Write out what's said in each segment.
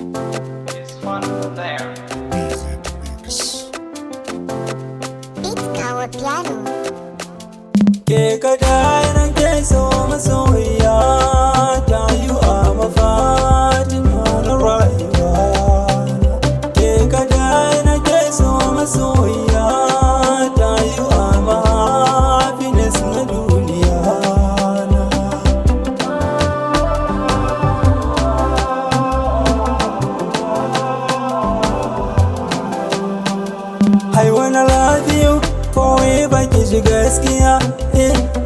It's fun there. Beats Power Piano. Ke kadai nake so masoyiya ta yi a mafatin na rayuwa. Ke kadai nake so masoyiya ta yi a happiness na duniya na. I wanna love you forever, ki ji gaskiya.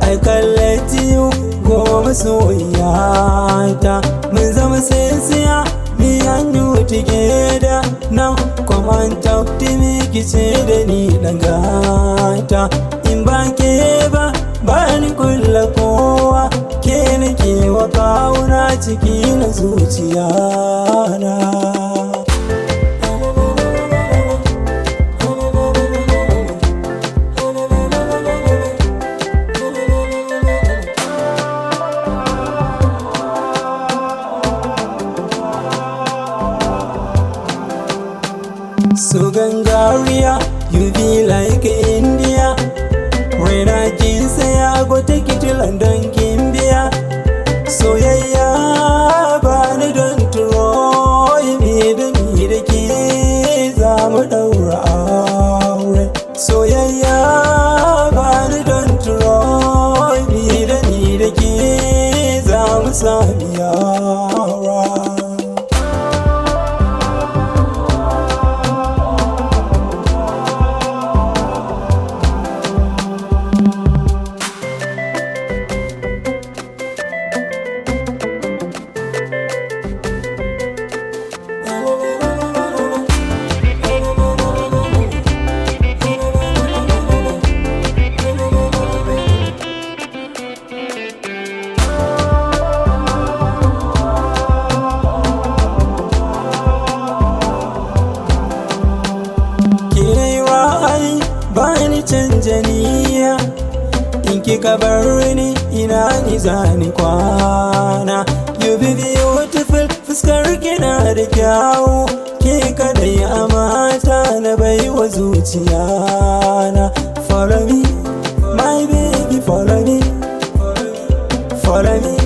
I can let you go masoyiya ta. Mun zama sinsiya, me and you together. Now come and talk to me, ki ce da ni dan gata. In ba ke ba ni kulla kowa. Ke nake wa kauna ciki na zuciya na. So Gangaria, you be like India. When I can say I go take it to London, Kimbia. So yeah, but I don't throw me the keys. I'm a daura. So yeah, but I don't throw me the keys. I'm a Samia. Bani canja niyya in kika bar ni ina ni zani kwana. You be beautiful, fuskar kina da kyawu. Ke kadai a mata na baiwa zuciya na. Follow me, my baby, follow me. Follow me,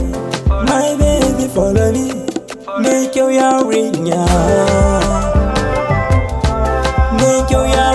my baby, follow me. Make your yarinya, make your yarinya.